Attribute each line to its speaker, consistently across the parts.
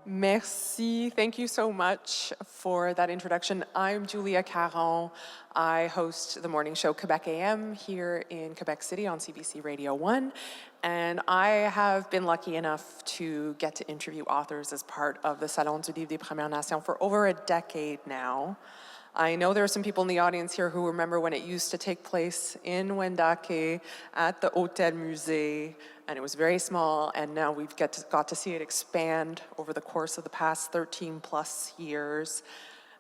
Speaker 1: Merci. Thank you so much for that introduction. I'm Julia Caron. I host the morning show Quebec AM here in Quebec City on CBC Radio 1. And I have been lucky enough to get to interview authors as part of the Salon du Livre des Premières Nations for over a decade now. I know there are some people in the audience here who remember when it used to take place in Wendake at the Hôtel Musée, and it was very small, and now we've got to see it expand over the course of the past 13 plus years.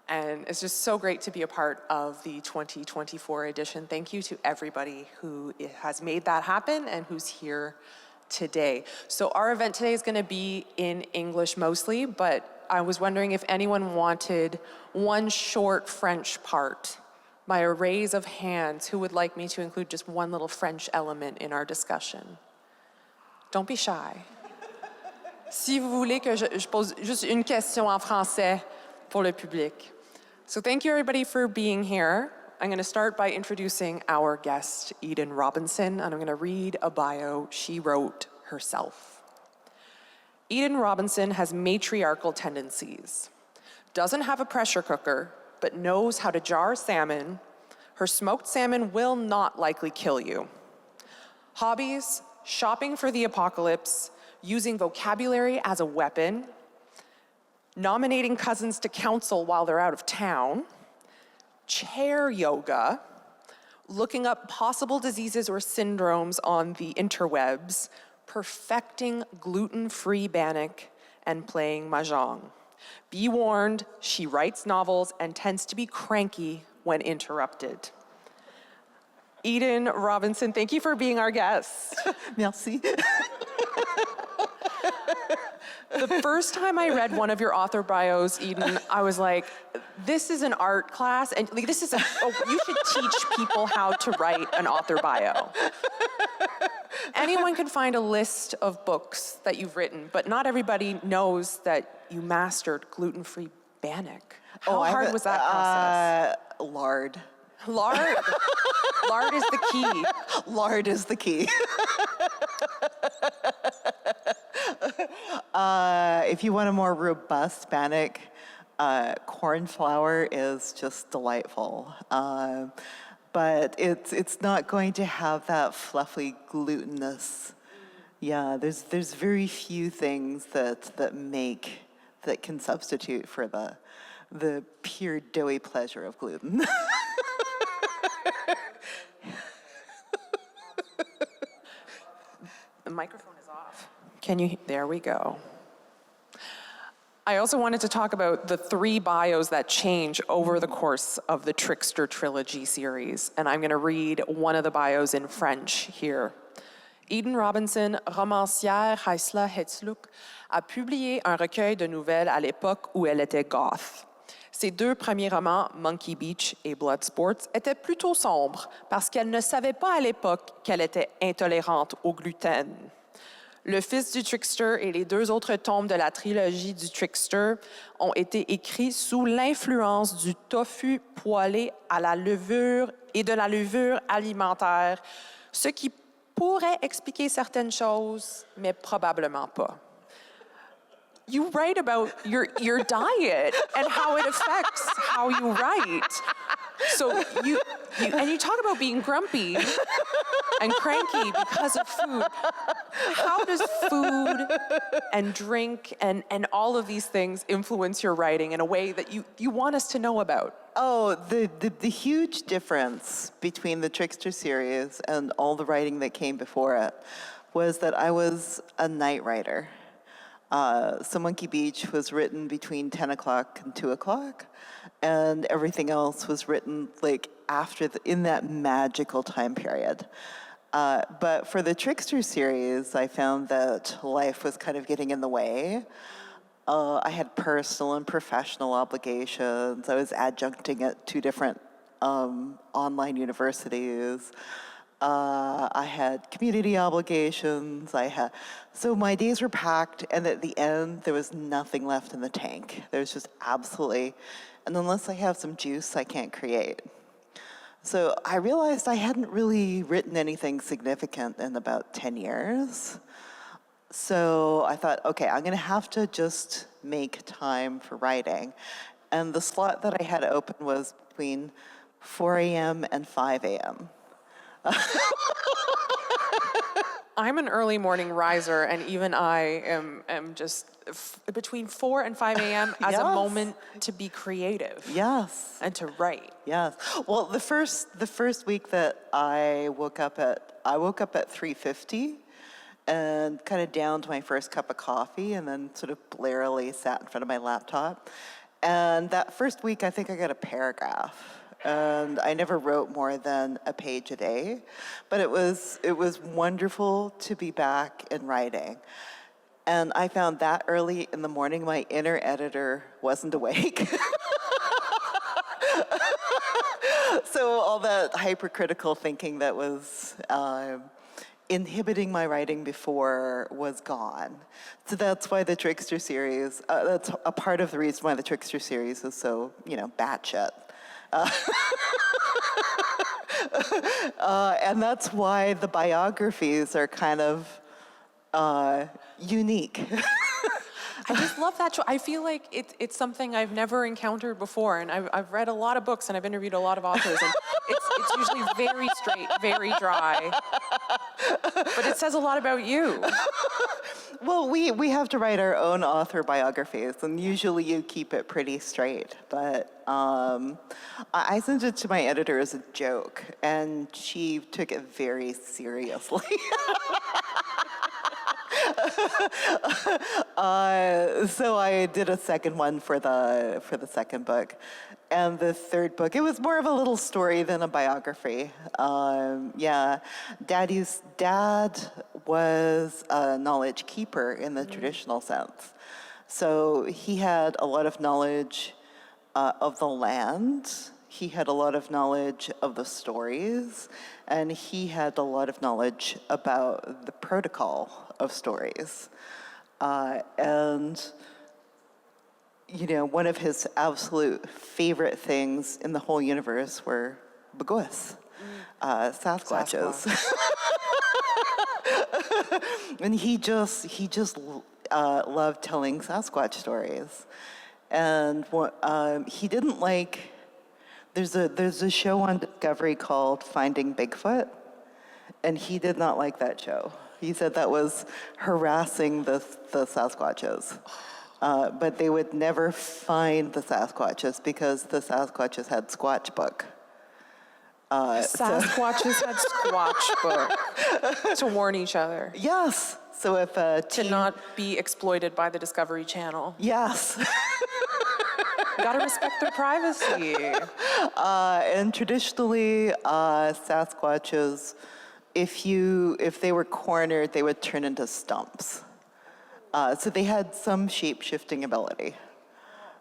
Speaker 1: And it's just so great to be a part of the 2024 edition. Thank you to everybody who has made that happen and who's here today. So our event today is going to be in English mostly, but I was wondering if anyone wanted one short French part. By a raise of hands, who would like me to include just one little French element in our discussion? Don't be shy. Si vous voulez que je pose juste une question en français pour le public. So thank you everybody for being here. I'm going to start by introducing our guest, Eden Robinson, and I'm going to read a bio she wrote herself. Eden Robinson has matriarchal tendencies. Doesn't have a pressure cooker, but knows how to jar salmon. Her smoked salmon will not likely kill you. Hobbies: shopping for the apocalypse, using vocabulary as a weapon, nominating cousins to council while they're out of town, chair yoga, looking up possible diseases or syndromes on the interwebs, perfecting gluten-free bannock, and playing mahjong. Be warned, she writes novels and tends to be cranky when interrupted. Eden Robinson, thank you for being our guest.
Speaker 2: Merci.
Speaker 1: The first time I read one of your author bios, Eden, I was like, this is an art class, and like, this is you should teach people how to write an author bio. Anyone can find a list of books that you've written, but not everybody knows that you mastered gluten-free bannock. How hard was that process?
Speaker 2: Lard.
Speaker 1: Lard? Lard is the key.
Speaker 2: Lard is the key. If you want a more robust bannock, corn flour is just delightful. But it's not going to have that fluffy glutinous. Yeah, there's very few things that can substitute for the pure doughy pleasure of gluten.
Speaker 1: The microphone is off. There we go. I also wanted to talk about the 3 bios that change over the course of the Trickster trilogy series, and I'm going to read one of the bios in French here. Eden Robinson, romancière Haisla and Heiltsuk, a publié un recueil de nouvelles à l'époque où elle était goth. Ses 2 premiers romans, Monkey Beach et Bloodsport, étaient plutôt sombres parce qu'elle ne savait pas à l'époque qu'elle était intolérante au gluten. Le fils du Trickster et les 2 autres tomes de la trilogie du Trickster ont été écrits sous l'influence du tofu poêlé à la levure et de la levure alimentaire, ce qui pourrait expliquer certaines choses, mais probablement pas. You write about your diet and how it affects how you write. So you talk about being grumpy and cranky because of food. How does food and drink and all of these things influence your writing in a way that you want us to know about?
Speaker 2: Oh, the huge difference between the Trickster series and all the writing that came before it was that I was a night writer. So Monkey Beach was written between 10 o'clock and 2 o'clock, and everything else was written like in that magical time period. But for the Trickster series, I found that life was kind of getting in the way. I had personal and professional obligations. I was adjuncting at 2 different online universities. I had community obligations. So my days were packed, and at the end, there was nothing left in the tank. There was just absolutely, and unless I have some juice, I can't create. So I realized I hadn't really written anything significant in about 10 years. So I thought, okay, I'm going to have to just make time for writing. And the slot that I had open was between 4 a.m. and 5 a.m.
Speaker 1: I'm an early morning riser, and even I am just between 4 and 5 a.m. as a
Speaker 2: Yes.
Speaker 1: moment to be creative.
Speaker 2: Yes.
Speaker 1: And to write.
Speaker 2: Yes. Well, the first week that I woke up at 3:50 and kind of downed my first cup of coffee and then sort of blearily sat in front of my laptop. And that first week, I think I got a paragraph. And I never wrote more than a page a day, but it was wonderful to be back in writing. And I found that early in the morning, my inner editor wasn't awake. So all that hypercritical thinking that was inhibiting my writing before was gone. So that's why the Trickster series, that's a part of the reason why the Trickster series is so, batshit. And that's why the biographies are kind of unique.
Speaker 1: I just love that. I feel like it's something I've never encountered before, and I've read a lot of books and I've interviewed a lot of authors, and it's usually very straight, very dry. But it says a lot about you.
Speaker 2: Well, we have to write our own author biographies, and usually you keep it pretty straight. But I sent it to my editor as a joke, and she took it very seriously. So I did a second one for the second book. And the third book, it was more of a little story than a biography. Dad was a knowledge keeper in the traditional sense. So he had a lot of knowledge of the land. He had a lot of knowledge of the stories, and he had a lot of knowledge about the protocol of stories. One of his absolute favorite things in the whole universe were bagoas, Sasquatches. And he just loved telling Sasquatch stories. And he didn't like, there's a show on Discovery called Finding Bigfoot, and he did not like that show. He said that was harassing the Sasquatches. But they would never find the Sasquatches because the Sasquatches had Squatch Book.
Speaker 1: Sasquatches had Squatch Book to warn each other.
Speaker 2: Yes. So if
Speaker 1: to not be exploited by the Discovery Channel.
Speaker 2: Yes.
Speaker 1: Gotta respect their privacy.
Speaker 2: And traditionally, Sasquatches, if they were cornered, they would turn into stumps. So they had some shape-shifting ability.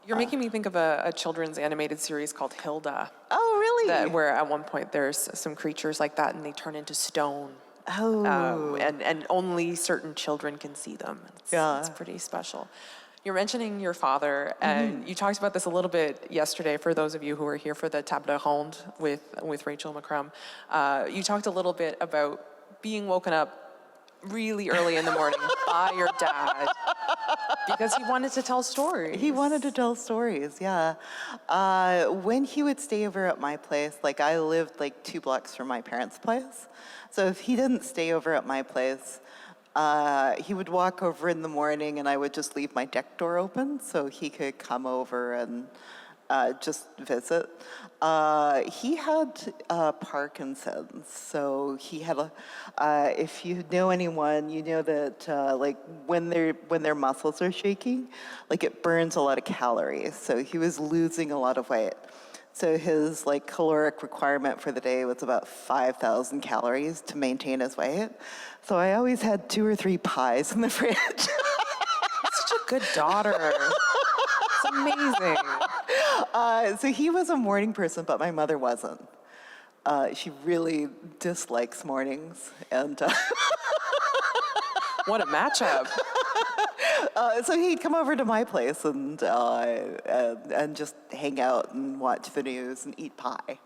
Speaker 1: You're making me think of a children's animated series called Hilda.
Speaker 2: Oh, really?
Speaker 1: Where at one point there's some creatures like that and they turn into stone.
Speaker 2: Oh.
Speaker 1: And only certain children can see them. It's pretty special. You're mentioning your father, and you talked about this a little bit yesterday for those of you who were here for the table ronde with Rachel McCrum. You talked a little bit about being woken up really early in the morning by your dad because he wanted to tell stories.
Speaker 2: He wanted to tell stories, yeah. When he would stay over at my place, I lived 2 blocks from my parents' place. So if he didn't stay over at my place, he would walk over in the morning and I would just leave my deck door open so he could come over and just visit. He had Parkinson's, so he had if you know anyone, you know that when their muscles are shaking, it burns a lot of calories. So he was losing a lot of weight. So his caloric requirement for the day was about 5,000 calories to maintain his weight. So I always had 2 or 3 pies in the fridge.
Speaker 1: Such a good daughter. It's amazing.
Speaker 2: So he was a morning person, but my mother wasn't. She really dislikes mornings, and
Speaker 1: what a matchup.
Speaker 2: So he'd come over to my place and just hang out and watch the news and eat pie.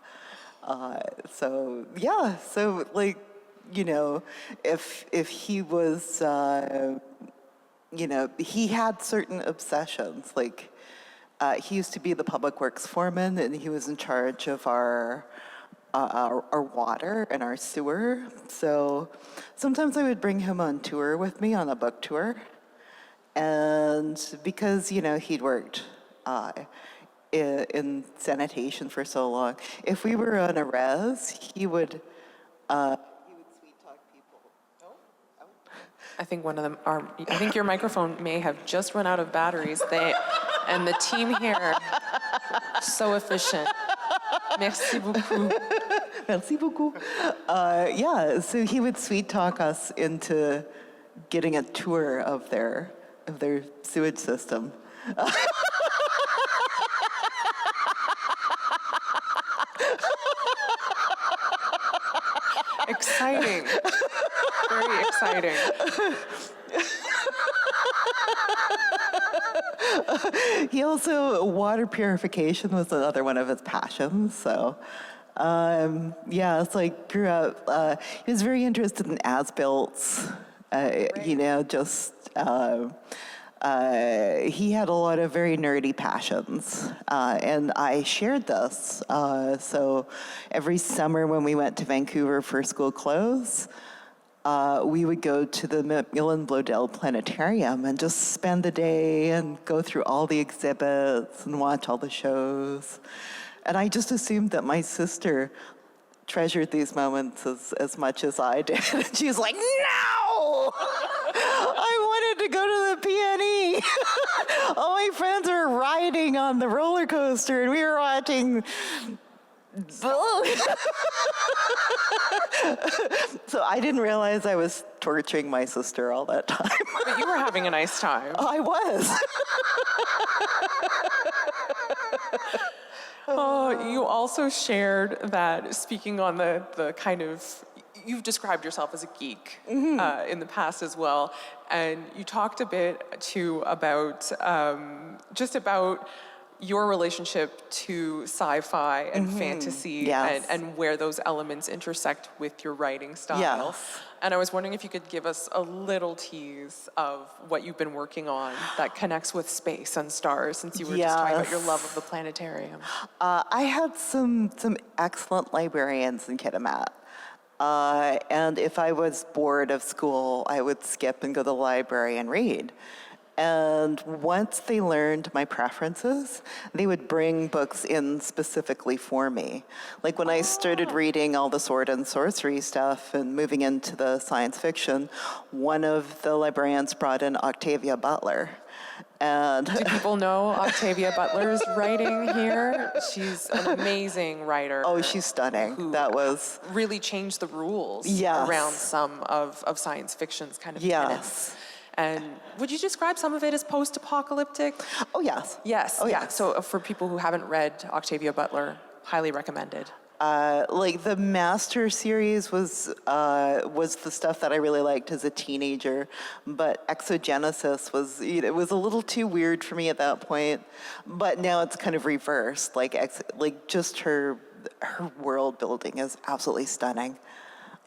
Speaker 2: If he was he had certain obsessions. Like, he used to be the public works foreman, and he was in charge of our water and our sewer. So sometimes I would bring him on tour with me, on a book tour. And because, he'd worked in sanitation for so long, if we were on a res, he would sweet talk people.
Speaker 1: I think one of them I think your microphone may have just run out of batteries. And the team here, so efficient. Merci beaucoup.
Speaker 2: Merci beaucoup. So he would sweet talk us into getting a tour of their sewage system.
Speaker 1: Exciting. Very exciting.
Speaker 2: He also, water purification was another one of his passions. So, so I grew up, he was very interested in as-builts, he had a lot of very nerdy passions, and I shared this. So every summer when we went to Vancouver for school clothes, we would go to the Macmillan Bloedel Planetarium and just spend the day and go through all the exhibits and watch all the shows. And I just assumed that my sister treasured these moments as much as I did. And she was like, no! I wanted to go to the PNE. All my friends were riding on the roller coaster and we were watching. So I didn't realize I was torturing my sister all that time.
Speaker 1: But you were having a nice time.
Speaker 2: I was.
Speaker 1: You also shared that, speaking on the kind of, you've described yourself as a geek in the past as well, and you talked a bit too about just about your relationship to sci-fi and fantasy,
Speaker 2: Yes.
Speaker 1: and where those elements intersect with your writing style.
Speaker 2: Yes.
Speaker 1: And I was wondering if you could give us a little tease of what you've been working on that connects with space and stars, since you were just talking about your love of the planetarium.
Speaker 2: I had some excellent librarians in Kitamaat. And if I was bored of school, I would skip and go to the library and read. And once they learned my preferences, they would bring books in specifically for me. Like when I started reading all the sword and sorcery stuff and moving into the science fiction, one of the librarians brought in Octavia Butler. And
Speaker 1: do people know Octavia Butler's writing here? She's an amazing writer.
Speaker 2: Oh, she's stunning. That was
Speaker 1: really changed the rules around some of science fiction's kind of tenets. And would you describe some of it as post-apocalyptic?
Speaker 2: Oh, yes.
Speaker 1: Yes. Oh, yeah. So for people who haven't read Octavia Butler, highly recommended.
Speaker 2: Like the Master series was the stuff that I really liked as a teenager, but Exogenesis was, it was a little too weird for me at that point. But now it's kind of reversed. Like just her world building is absolutely stunning.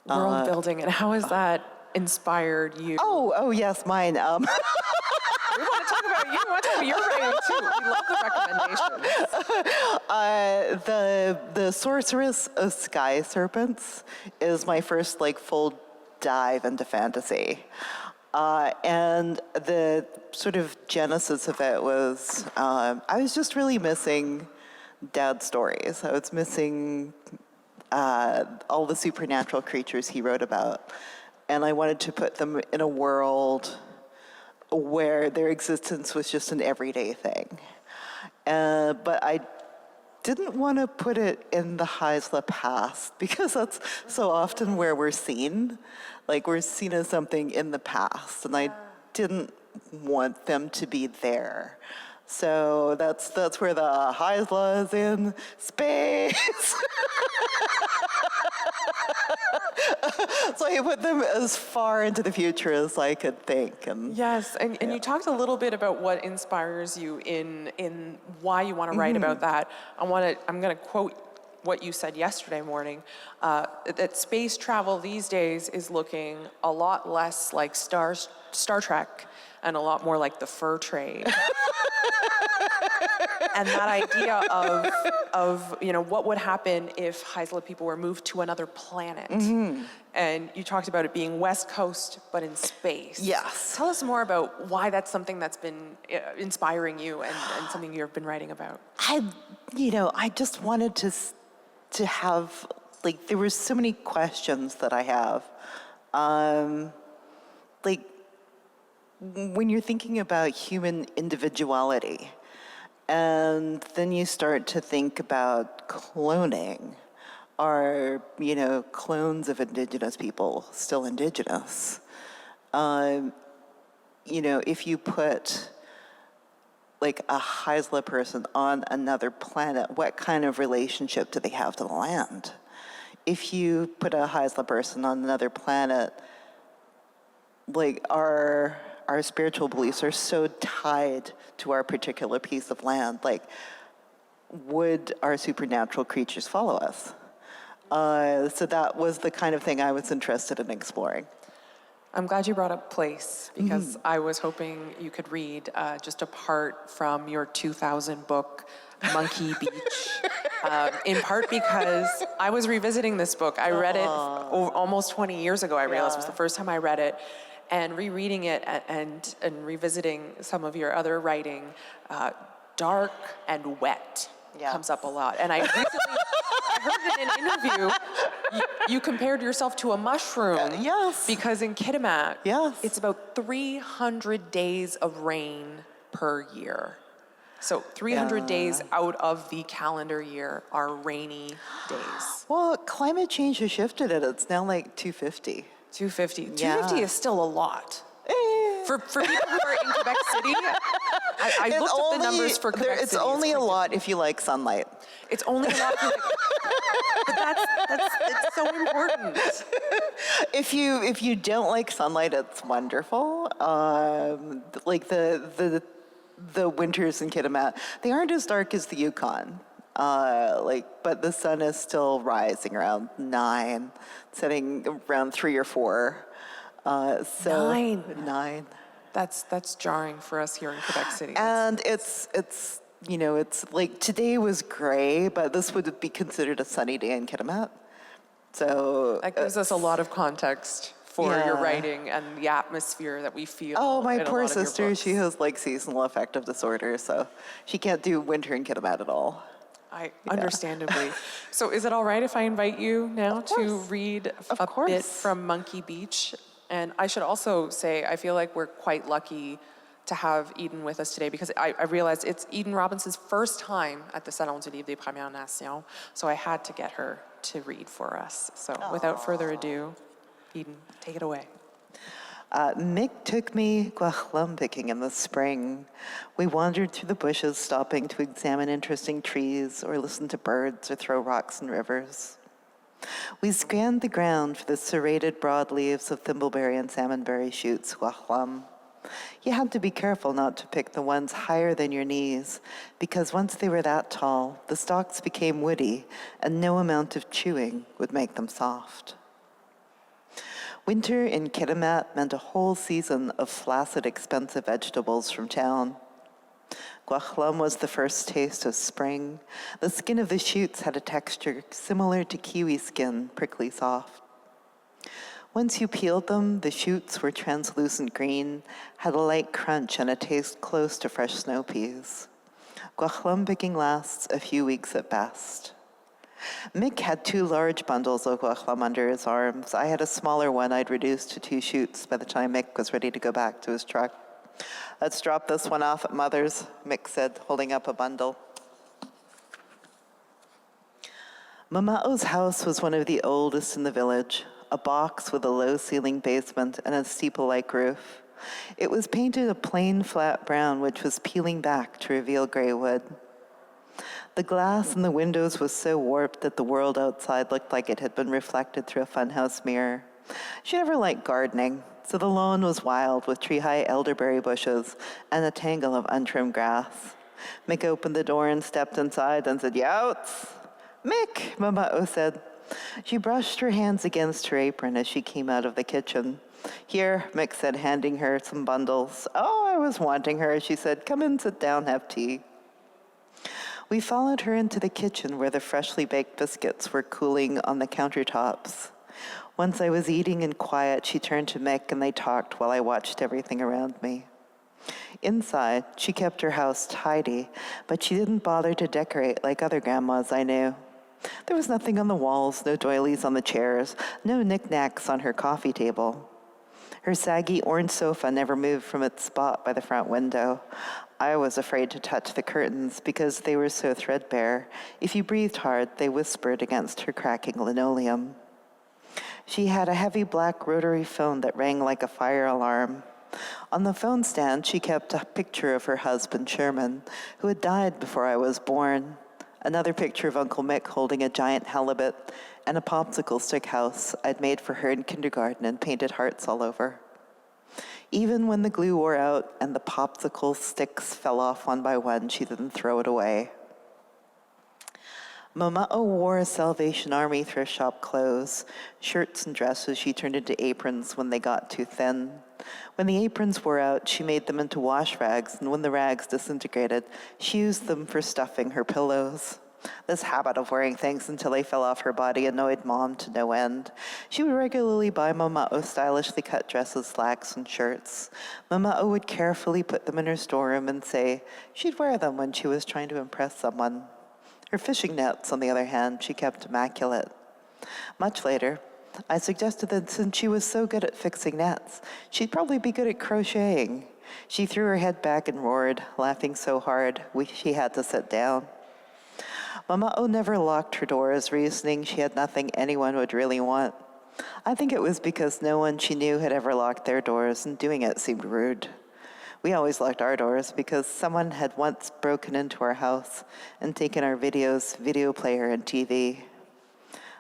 Speaker 1: World building, and how has that inspired you?
Speaker 2: Oh yes, mine.
Speaker 1: We want to talk about you. We want to talk about your writing too. We love the recommendations.
Speaker 2: The Sorceress of Sky Serpents is my first full dive into fantasy. And the sort of genesis of it was, I was just really missing Dad's stories. I was missing all the supernatural creatures he wrote about. And I wanted to put them in a world where their existence was just an everyday thing. But I didn't want to put it in the Haisla past, because that's so often where we're seen. Like, we're seen as something in the past, and I didn't want them to be there. So that's where the Haisla is in space. So I put them as far into the future as I could think. And
Speaker 1: yes, and you talked a little bit about what inspires you in why you want to write about that. I'm going to quote what you said yesterday morning, that space travel these days is looking a lot less like Star Trek and a lot more like the fur trade. And that idea of what would happen if Haisla people were moved to another planet. And you talked about it being West Coast, but in space.
Speaker 2: Yes.
Speaker 1: Tell us more about why that's something that's been inspiring you and something you've been writing about.
Speaker 2: I just wanted to have, like, there were so many questions that I have. Like, when you're thinking about human individuality, and then you start to think about cloning. Are, clones of indigenous people still indigenous? If you put like a Haisla person on another planet, what kind of relationship do they have to the land? If you put a Haisla person on another planet, like our spiritual beliefs are so tied to our particular piece of land. Like, would our supernatural creatures follow us? So that was the kind of thing I was interested in exploring.
Speaker 1: I'm glad you brought up place, because I was hoping you could read just a part from your 2000 book, Monkey Beach, in part because I was revisiting this book. I read it almost 20 years ago, I realized. It was the first time I read it. And rereading it and revisiting some of your other writing, dark and wet comes up a lot. And I recently heard in an interview, you compared yourself to a mushroom.
Speaker 2: Yes.
Speaker 1: Because in Kitamaat,
Speaker 2: yes,
Speaker 1: it's about 300 days of rain per year. So 300 days out of the calendar year are rainy days.
Speaker 2: Well, climate change has shifted it. It's now like 250.
Speaker 1: 250. 250 is still a lot. For people who are in Quebec City, I looked up the numbers for Quebec City.
Speaker 2: It's only a lot if you like sunlight.
Speaker 1: It's only a lot if you like, but it's so important.
Speaker 2: If you don't like sunlight, it's wonderful. Like the winters in Kitamaat, they aren't as dark as the Yukon. But the sun is still rising around 9, setting around 3 or 4. 9.
Speaker 1: That's jarring for us here in Quebec City.
Speaker 2: And it's like today was gray, but this would be considered a sunny day in Kitamaat. So
Speaker 1: that gives us a lot of context for your writing and the atmosphere that we feel.
Speaker 2: Oh, my
Speaker 1: in a
Speaker 2: poor
Speaker 1: lot of your
Speaker 2: sister,
Speaker 1: books.
Speaker 2: she has like seasonal affective disorder, so she can't do winter in Kitamaat at all.
Speaker 1: Understandably. So is it all right if I invite you now to read a bit from Monkey Beach? And I should also say, I feel like we're quite lucky to have Eden with us today, because I realized it's Eden Robinson's first time at the Salon du Livre des Premières Nations, so I had to get her to read for us. So without further ado, Eden, take it away.
Speaker 2: Mick took me guachlum picking in the spring. We wandered through the bushes, stopping to examine interesting trees or listen to birds or throw rocks in rivers. We scanned the ground for the serrated broad leaves of thimbleberry and salmonberry shoots, guachlum. You had to be careful not to pick the ones higher than your knees, because once they were that tall, the stalks became woody, and no amount of chewing would make them soft. Winter in Kitamaat meant a whole season of flaccid, expensive vegetables from town. Guachlum was the first taste of spring. The skin of the shoots had a texture similar to kiwi skin, prickly soft. Once you peeled them, the shoots were translucent green, had a light crunch and a taste close to fresh snow peas. Guachlum picking lasts a few weeks at best. Mick had 2 large bundles of guachlum under his arms. I had a smaller one I'd reduced to 2 shoots by the time Mick was ready to go back to his truck. Let's drop this one off at Mother's, Mick said, holding up a bundle. Mama'o's house was one of the oldest in the village, a box with a low-ceiling basement and a steeple-like roof. It was painted a plain flat brown, which was peeling back to reveal gray wood. The glass in the windows was so warped that the world outside looked like it had been reflected through a funhouse mirror. She never liked gardening, so the lawn was wild with tree-high elderberry bushes and a tangle of untrimmed grass. Mick opened the door and stepped inside and said, "Youts." Mick, Mama'o said. She brushed her hands against her apron as she came out of the kitchen. Here, Mick said, handing her some bundles. Oh, I was wanting her, she said. Come in, sit down, have tea. We followed her into the kitchen where the freshly baked biscuits were cooling on the countertops. Once I was eating in quiet, she turned to Mick and they talked while I watched everything around me. Inside, she kept her house tidy, but she didn't bother to decorate like other grandmas I knew. There was nothing on the walls, no doilies on the chairs, no knickknacks on her coffee table. Her saggy orange sofa never moved from its spot by the front window. I was afraid to touch the curtains because they were so threadbare. If you breathed hard, they whispered against her cracking linoleum. She had a heavy black rotary phone that rang like a fire alarm. On the phone stand, she kept a picture of her husband, Sherman, who had died before I was born. Another picture of Uncle Mick holding a giant halibut and a popsicle stick house I'd made for her in kindergarten and painted hearts all over. Even when the glue wore out and the popsicle sticks fell off one by one, she didn't throw it away. Mama'o wore a Salvation Army thrift shop clothes, shirts and dresses she turned into aprons when they got too thin. When the aprons wore out, she made them into wash rags, and when the rags disintegrated, she used them for stuffing her pillows. This habit of wearing things until they fell off her body annoyed Mom to no end. She would regularly buy Mama'o stylishly cut dresses, slacks, and shirts. Mama'o would carefully put them in her storeroom and say she'd wear them when she was trying to impress someone. Her fishing nets, on the other hand, she kept immaculate. Much later, I suggested that since she was so good at fixing nets, she'd probably be good at crocheting. She threw her head back and roared, laughing so hard she had to sit down. Mama'o never locked her doors, reasoning she had nothing anyone would really want. I think it was because no one she knew had ever locked their doors, and doing it seemed rude. We always locked our doors because someone had once broken into our house and taken our videos, video player, and TV.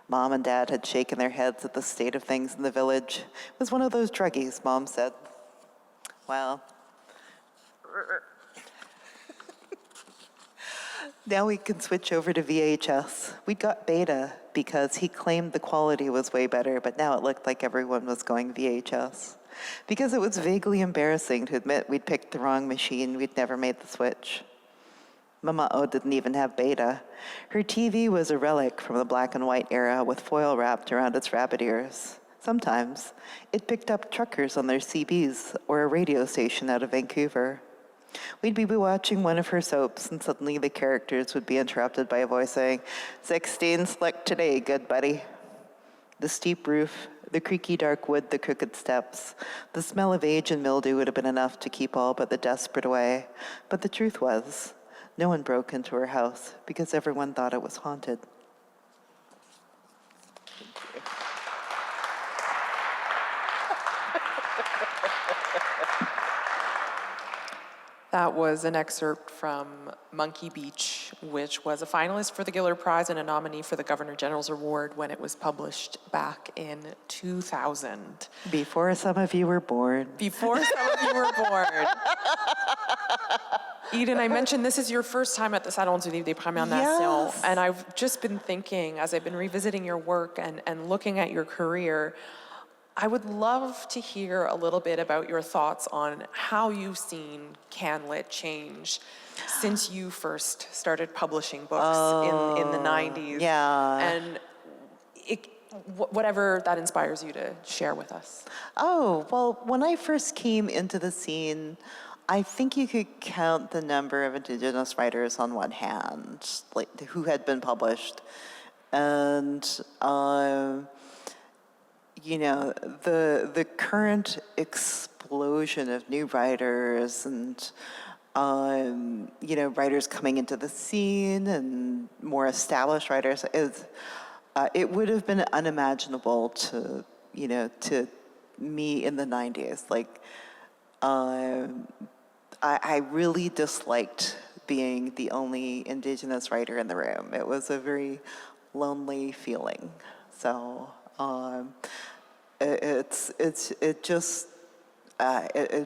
Speaker 2: Mom and Dad had shaken their heads at the state of things in the village. It was one of those druggies, Mom said. Well, now we can switch over to VHS. We got beta because he claimed the quality was way better, but now it looked like everyone was going VHS. Because it was vaguely embarrassing to admit we'd picked the wrong machine, we'd never made the switch. Mama'o didn't even have beta. Her TV was a relic from the black and white era with foil wrapped around its rabbit ears. Sometimes, it picked up truckers on their CBs or a radio station out of Vancouver. We'd be watching one of her soaps, and suddenly the characters would be interrupted by a voice saying, 16 slick today, good buddy. The steep roof, the creaky dark wood, the crooked steps. The smell of age and mildew would have been enough to keep all but the desperate away. But the truth was, no one broke into her house because everyone thought it was haunted.
Speaker 1: That was an excerpt from Monkey Beach, which was a finalist for the Giller Prize and a nominee for the Governor General's Award when it was published back in 2000.
Speaker 2: Before some of you were born.
Speaker 1: Before some of you were born. Eden, I mentioned this is your first time at the Salon du Livre des Premières Nations, and I've just been thinking, as I've been revisiting your work and looking at your career, I would love to hear a little bit about your thoughts on how you've seen CanLit change since you first started publishing books in the 90s.
Speaker 2: Yeah.
Speaker 1: And whatever that inspires you to share with us.
Speaker 2: Oh, well, when I first came into the scene, I think you could count the number of Indigenous writers on one hand, like who had been published. And you know, the current explosion of new writers and, you know, writers coming into the scene and more established writers is, it would have been unimaginable to, you know, to me in the 90s. Like, I really disliked being the only Indigenous writer in the room. It was a very lonely feeling. So, it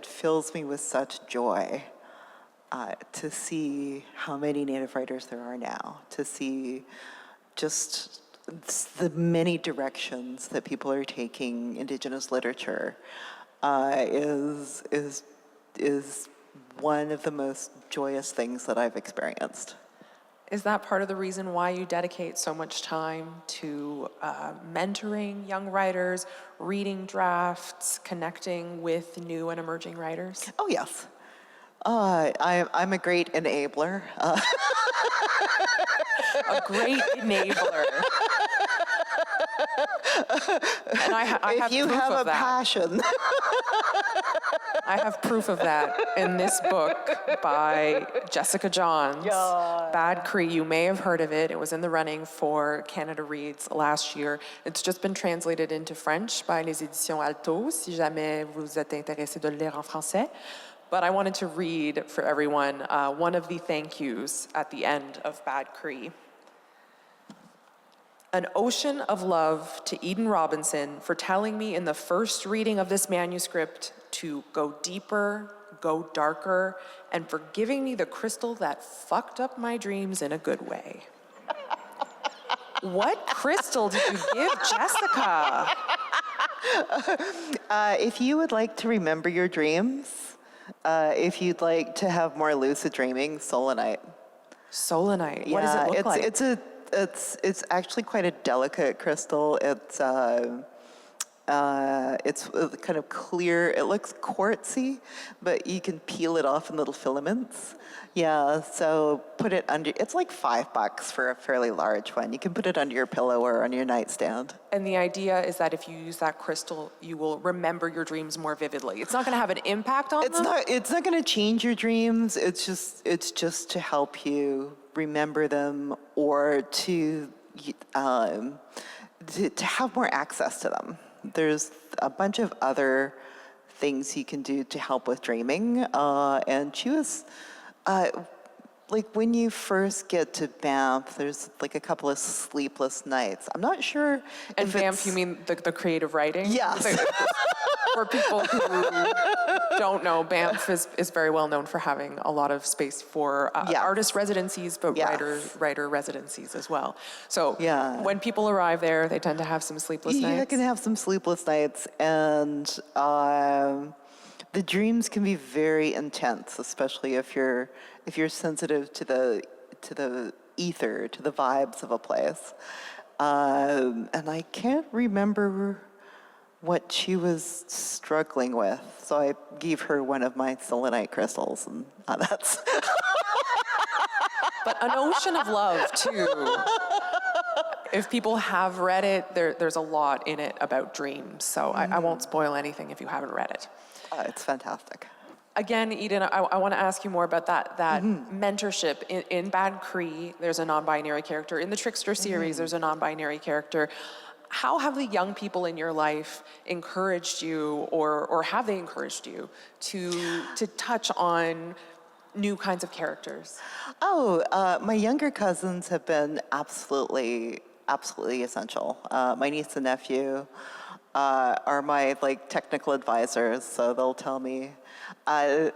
Speaker 2: fills me with such joy to see how many Native writers there are now, to see just the many directions that people are taking Indigenous literature is one of the most joyous things that I've experienced.
Speaker 1: Is that part of the reason why you dedicate so much time to mentoring young writers, reading drafts, connecting with new and emerging writers?
Speaker 2: Oh, yes. I'm a great enabler.
Speaker 1: A great enabler. And I have
Speaker 2: if you
Speaker 1: proof
Speaker 2: have
Speaker 1: of
Speaker 2: a
Speaker 1: that.
Speaker 2: passion.
Speaker 1: I have proof of that in this book by Jessica Johns,
Speaker 2: Yeah.
Speaker 1: Bad Cree. You may have heard of it. It was in the running for Canada Reads last year. It's just been translated into French by les éditions Alto, si jamais vous êtes intéressé de le lire en français. But I wanted to read for everyone one of the thank yous at the end of Bad Cree. An ocean of love to Eden Robinson for telling me in the first reading of this manuscript to go deeper, go darker, and for giving me the crystal that fucked up my dreams in a good way. What crystal did you give Jessica?
Speaker 2: If you would like to remember your dreams, if you'd like to have more lucid dreaming, solanite.
Speaker 1: Solanite. What does it look like?
Speaker 2: It's actually quite a delicate crystal. It's kind of clear. It looks quartzy, but you can peel it off in little filaments. Yeah, so put it under. It's like $5 for a fairly large one. You can put it under your pillow or on your nightstand.
Speaker 1: And the idea is that if you use that crystal, you will remember your dreams more vividly. It's not going to have an impact on them.
Speaker 2: It's not going to change your dreams. It's just to help you remember them, or to have more access to them. There's a bunch of other things you can do to help with dreaming, and she was like, when you first get to Banff, there's like a couple of sleepless nights. I'm not sure.
Speaker 1: And
Speaker 2: if
Speaker 1: Banff, you mean the creative writing?
Speaker 2: Yes.
Speaker 1: For people who don't know, Banff is very well known for having a lot of space for artist residencies, but writer residencies as well. So when people arrive there, they tend to have some sleepless nights.
Speaker 2: You can have some sleepless nights, and the dreams can be very intense, especially if you're sensitive to the ether, to the vibes of a place. And I can't remember what she was struggling with, so I gave her one of my selenite crystals, and that's.
Speaker 1: But An Ocean of Love, too. If people have read it, there's a lot in it about dreams, so I won't spoil anything if you haven't read it.
Speaker 2: It's fantastic.
Speaker 1: Again, Eden, I want to ask you more about that mentorship. In Bad Cree, there's a non-binary character. In the Trickster series, there's a non-binary character. How have the young people in your life encouraged you, or have they encouraged you to touch on new kinds of characters?
Speaker 2: My younger cousins have been absolutely essential. My niece and nephew are my technical advisors, so they'll tell me. My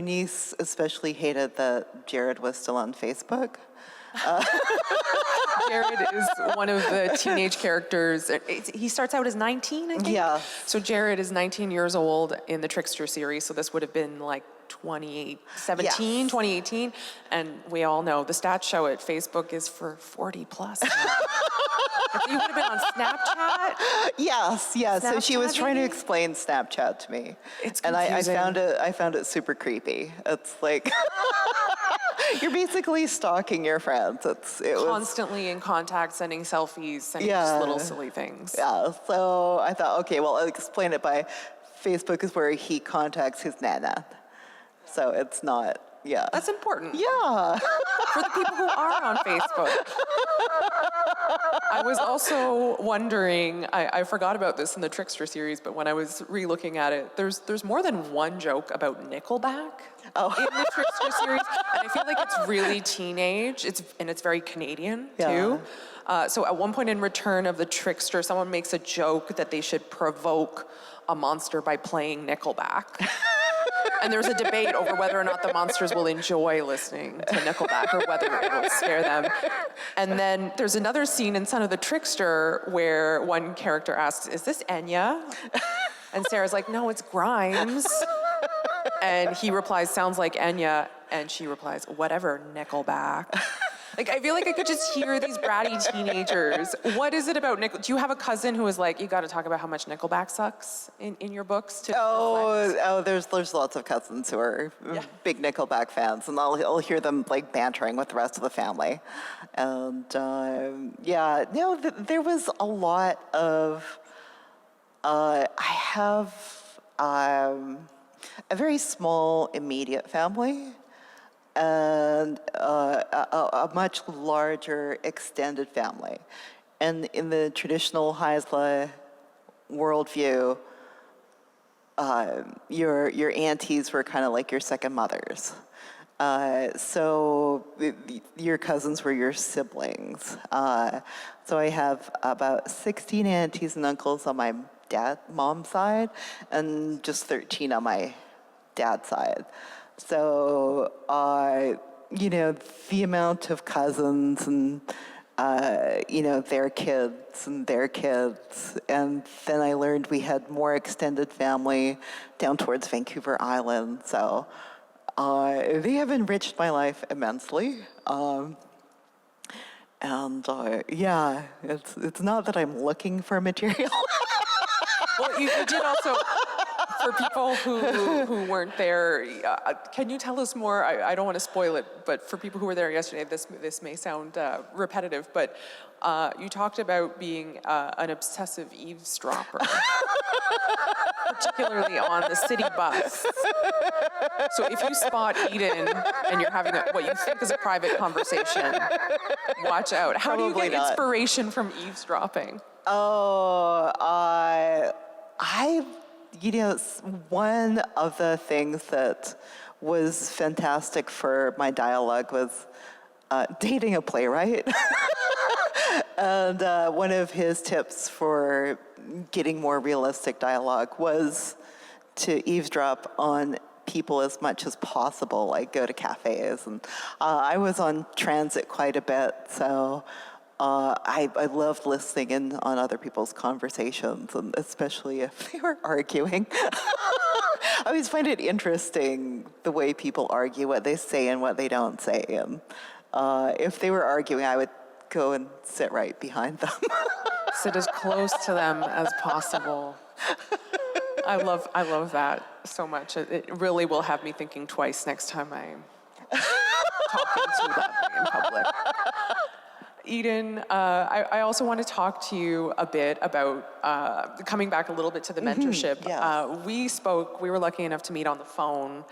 Speaker 2: niece especially hated that Jared was still on Facebook.
Speaker 1: Jared is one of the teenage characters. He starts out as 19, I think?
Speaker 2: Yeah.
Speaker 1: So Jared is 19 years old in the Trickster series, so this would have been 2018, and we all know the stats show it. Facebook is for 40 plus. You would have been on Snapchat?
Speaker 2: Yes. Snapchat, so she was trying to
Speaker 1: maybe?
Speaker 2: explain Snapchat to me.
Speaker 1: It's
Speaker 2: confusing.
Speaker 1: confusing.
Speaker 2: And I found it super creepy. It's like, you're basically stalking your friends. It was
Speaker 1: Constantly in contact, sending selfies, sending just little silly things.
Speaker 2: Yeah, so I thought, okay, well, I'll explain it by Facebook is where he contacts his nana. So it's not,
Speaker 1: That's important.
Speaker 2: Yeah.
Speaker 1: For the people who are on Facebook. I was also wondering, I forgot about this in the Trickster series, but when I was re-looking at it, there's more than one joke about Nickelback in the Trickster series, and I feel like it's really teenage, and it's very Canadian, too. So at one point in Return of the Trickster, someone makes a joke that they should provoke a monster by playing Nickelback. And there's a debate over whether or not the monsters will enjoy listening to Nickelback or whether it'll scare them. And then there's another scene in Son of the Trickster where one character asks, "Is this Enya?" And Sarah's like, "No, it's Grimes." And he replies, "Sounds like Enya." And she replies, "Whatever, Nickelback." Like, I feel like I could just hear these bratty teenagers. What is it about Nickelback? Do you have a cousin who is like, you got to talk about how much Nickelback sucks in your books?
Speaker 2: There's lots of cousins who are big Nickelback fans, and I'll hear them like bantering with the rest of the family. And there was a lot of. I have a very small immediate family, and a much larger extended family. And in the traditional Haisla worldview, your aunties were kind of like your second mothers. So your cousins were your siblings. So I have about 16 aunties and uncles on my mom's side, and just 13 on my dad's side. So, the amount of cousins and, their kids and their kids. And then I learned we had more extended family down towards Vancouver Island. So they have enriched my life immensely. It's not that I'm looking for material.
Speaker 1: Well, you did also, for people who weren't there, can you tell us more? I don't want to spoil it, but for people who were there yesterday, this may sound repetitive, but you talked about being an obsessive eavesdropper, particularly on the city bus. So if you spot Eden and you're having what you think is a private conversation, watch out. How do you get inspiration from eavesdropping?
Speaker 2: One of the things that was fantastic for my dialogue was dating a playwright. And one of his tips for getting more realistic dialogue was to eavesdrop on people as much as possible, like go to cafes. And I was on transit quite a bit, so I loved listening in on other people's conversations, and especially if they were arguing. I always find it interesting the way people argue, what they say and what they don't say. And if they were arguing, I would go and sit right behind them.
Speaker 1: Sit as close to them as possible. I love that so much. It really will have me thinking twice next time I'm talking to them in public. Eden, I also want to talk to you a bit about coming back a little bit to the mentorship. We were lucky enough to meet on the phone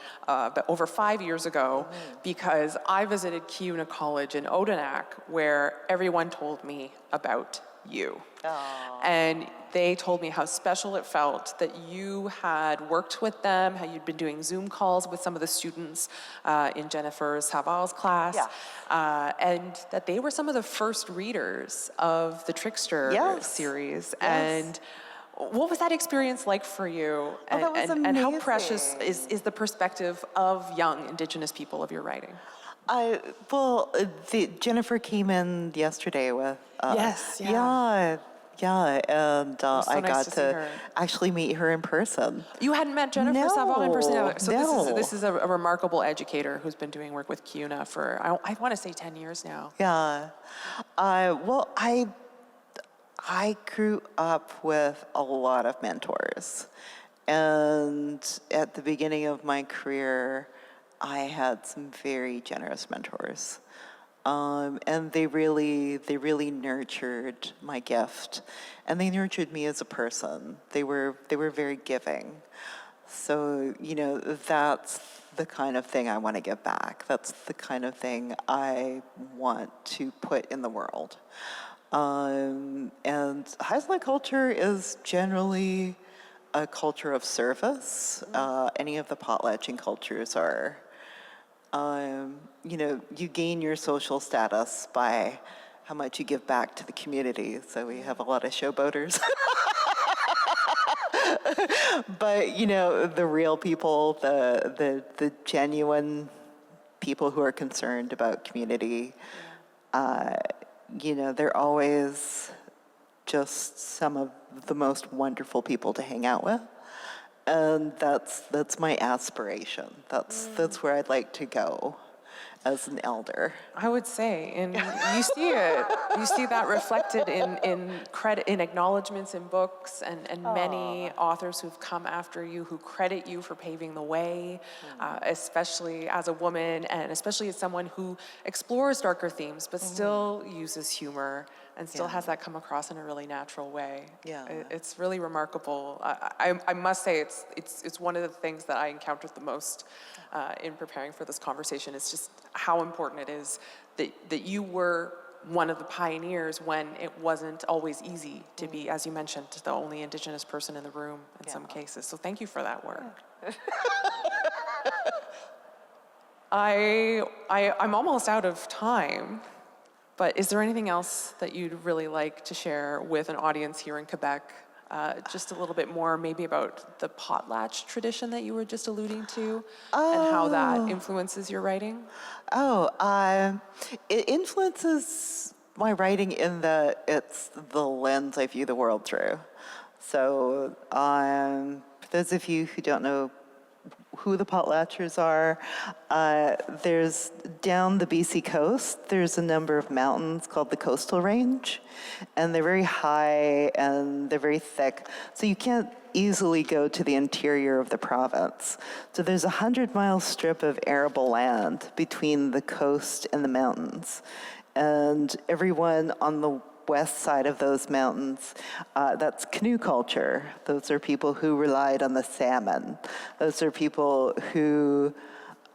Speaker 1: over 5 years ago because I visited Kiuna College in Odanak, where everyone told me about you. And they told me how special it felt that you had worked with them, how you'd been doing Zoom calls with some of the students in Jennifer Saval's class, and that they were some of the first readers of the Trickster series. And what was that experience like for you? And how precious is the perspective of young Indigenous people of your writing?
Speaker 2: Jennifer came in yesterday with... and I got to actually meet her in person.
Speaker 1: You hadn't met Jennifer Saval in person? So this is a remarkable educator who's been doing work with Kiuna for, I want to say 10 years now.
Speaker 2: I grew up with a lot of mentors. And at the beginning of my career, I had some very generous mentors. And they really nurtured my gift, and they nurtured me as a person. They were very giving. So, that's the kind of thing I want to give back. That's the kind of thing I want to put in the world. And Haisla culture is generally a culture of service. Any of the potlatching cultures are. You gain your social status by how much you give back to the community. So we have a lot of showboaters. But, you know, the real people, the genuine people who are concerned about community, you know, they're always just some of the most wonderful people to hang out with. And that's my aspiration. That's where I'd like to go as an elder.
Speaker 1: I would say, and you see it. You see that reflected in credit, in acknowledgments in books, and many authors who've come after you who credit you for paving the way, especially as a woman, and especially as someone who explores darker themes, but still uses humor and still has that come across in a really natural way.
Speaker 2: Yeah.
Speaker 1: It's really remarkable. I must say, it's one of the things that I encountered the most in preparing for this conversation. Is just how important it is that you were one of the pioneers when it wasn't always easy to be, as you mentioned, the only Indigenous person in the room in some cases. So thank you for that work. I'm almost out of time, but is there anything else that you'd really like to share with an audience here in Quebec? Just a little bit more maybe about the potlatch tradition that you were just alluding to and how that influences your writing?
Speaker 2: It influences my writing in that it's the lens I view the world through. So for those of you who don't know who the potlatchers are, there's down the BC coast, there's a number of mountains called the Coastal Range, and they're very high and they're very thick, so you can't easily go to the interior of the province. So there's a 100-mile strip of arable land between the coast and the mountains, and everyone on the west side of those mountains, that's canoe culture. Those are people who relied on the salmon. Those are people who,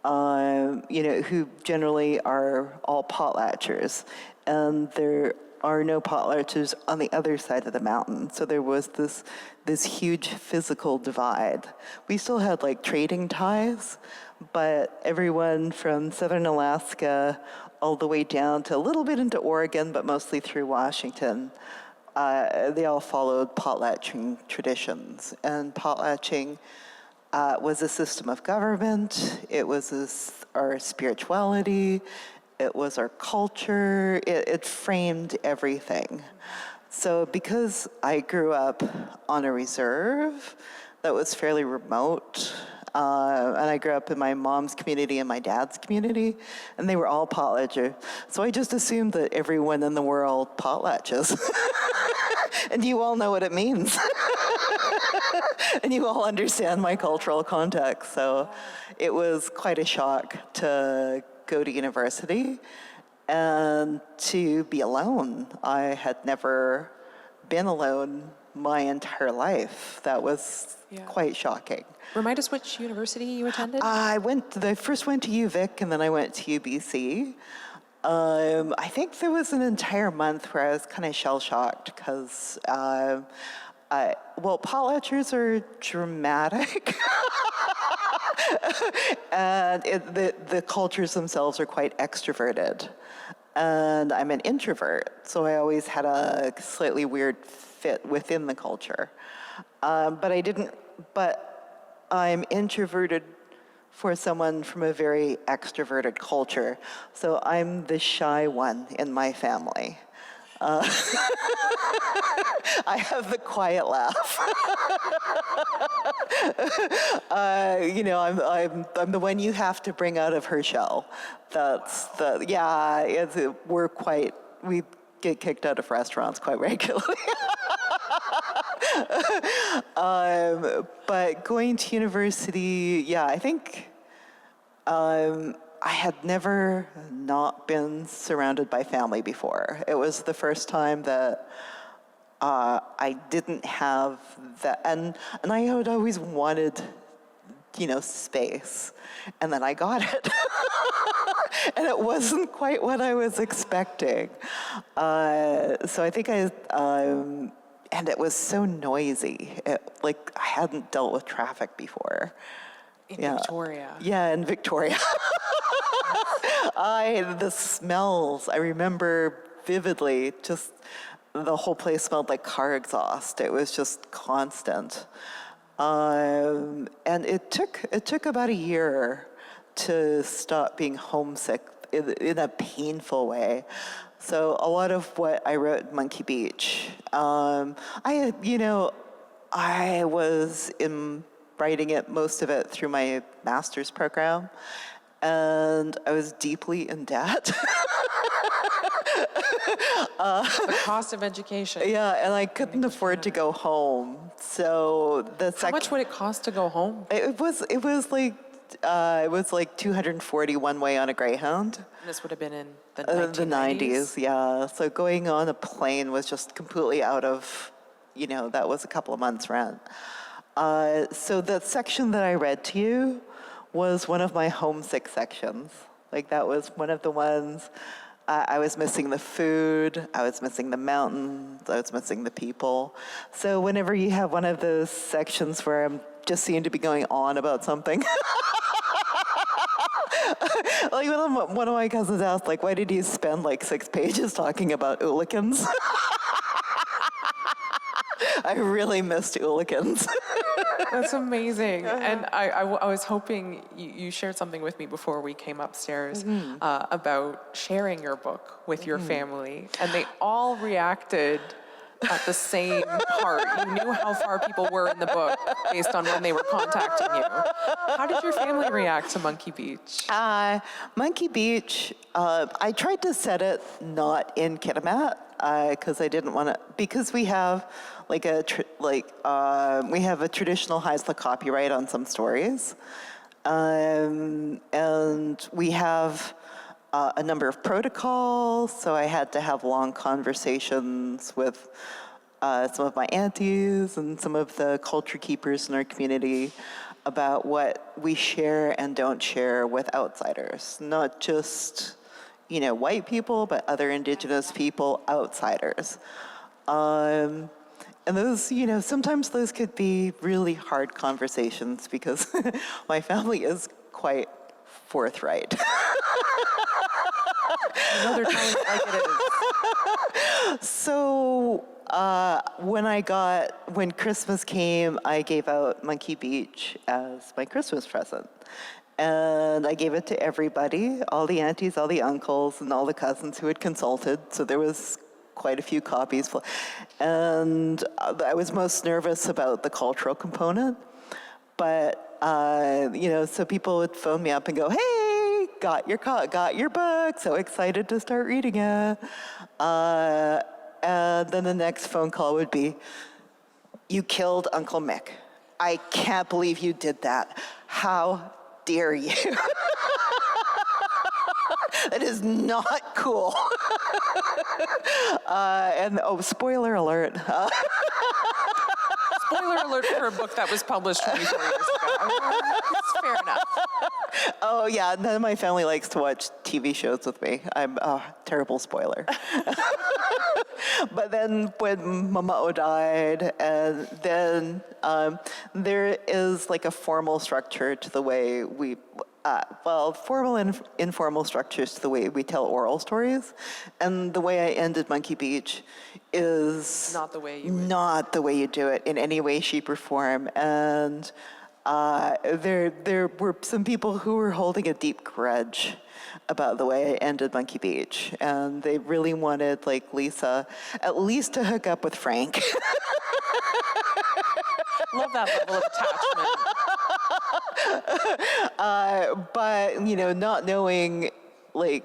Speaker 2: you know, who generally are all potlatchers. And there are no potlatchers on the other side of the mountain. So there was this huge physical divide. We still had like trading ties, but everyone from southern Alaska all the way down to a little bit into Oregon, but mostly through Washington, they all followed potlatching traditions. And potlatching was a system of government. It was our spirituality. It was our culture. It framed everything. So because I grew up on a reserve that was fairly remote, and I grew up in my mom's community and my dad's community, and they were all potlatchers. So I just assumed that everyone in the world potlatches. And you all know what it means. And you all understand my cultural context. So it was quite a shock to go to university and to be alone. I had never been alone my entire life. That was quite shocking.
Speaker 1: Remind us which university you attended?
Speaker 2: I first went to UVic, and then I went to UBC. I think there was an entire month where I was kind of shell-shocked because, potlatchers are dramatic. And the cultures themselves are quite extroverted. And I'm an introvert, so I always had a slightly weird fit within the culture. But I'm introverted for someone from a very extroverted culture. So I'm the shy one in my family. I have the quiet laugh. You know, I'm the one you have to bring out of her shell. We get kicked out of restaurants quite regularly. But going to university, I think I had never not been surrounded by family before. It was the first time that I didn't have that, and I had always wanted, you know, space, and then I got it. And it wasn't quite what I was expecting. So I think and it was so noisy. I hadn't dealt with traffic before.
Speaker 1: In Victoria.
Speaker 2: Yeah, in Victoria. The smells, I remember vividly, just the whole place smelled like car exhaust. It was just constant. And it took about a year to stop being homesick in a painful way. So a lot of what I wrote in Monkey Beach, I was writing it, most of it through my master's program, and I was deeply in debt.
Speaker 1: The cost of education.
Speaker 2: Yeah, and I couldn't afford to go home. So
Speaker 1: How much would it cost to go home?
Speaker 2: It was like 240 one way on a Greyhound.
Speaker 1: And this would have been in the 1990s?
Speaker 2: The 90s, yeah. So going on a plane was just completely out of, that was a couple of months' rent. So the section that I read to you was one of my homesick sections. Like that was one of the ones. I was missing the food, I was missing the mountains, I was missing the people. So whenever you have one of those sections where I'm just seem to be going on about something. Like one of my cousins asked, like, why did you spend like 6 pages talking about oolikans? I really missed oolikans.
Speaker 1: That's amazing. And I was hoping you shared something with me before we came upstairs about sharing your book with your family. And they all reacted at the same part. You knew how far people were in the book based on when they were contacting you. How did your family react to Monkey Beach?
Speaker 2: Monkey Beach, I tried to set it not in Kitamaat because I didn't want to, because we have we have a traditional Haisla copyright on some stories, and we have a number of protocols, so I had to have long conversations with some of my aunties and some of the culture keepers in our community about what we share and don't share with outsiders, not just white people, but other Indigenous people, outsiders. And those, sometimes those could be really hard conversations because my family is quite forthright.
Speaker 1: They're telling it like it is.
Speaker 2: So when Christmas came, I gave out Monkey Beach as my Christmas present. And I gave it to everybody, all the aunties, all the uncles, and all the cousins who had consulted. So there was quite a few copies. And I was most nervous about the cultural component. But, so people would phone me up and go, hey, got your book, so excited to start reading it. And then the next phone call would be, you killed Uncle Mick. I can't believe you did that. How dare you? That is not cool. And spoiler alert.
Speaker 1: Spoiler alert for a book that was published 24 years ago. It's fair enough.
Speaker 2: Oh yeah, none of my family likes to watch TV shows with me. I'm a terrible spoiler. But then when Mama'o died, and then there is like a formal structure to the way we, formal and informal structures to the way we tell oral stories. And the way I ended Monkey Beach is
Speaker 1: Not the way you
Speaker 2: do it in any way, shape, or form. And there were some people who were holding a deep grudge about the way I ended Monkey Beach, and they really wanted, like Lisa, at least to hook up with Frank.
Speaker 1: Love that level of attachment.
Speaker 2: But not knowing, like,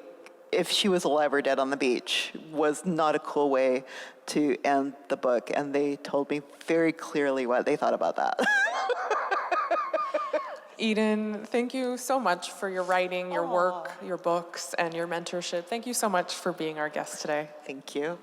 Speaker 2: if she was alive or dead on the beach was not a cool way to end the book, and they told me very clearly what they thought about that.
Speaker 1: Eden, thank you so much for your writing, your work, your books, and your mentorship. Thank you so much for being our guest today.
Speaker 2: Thank you.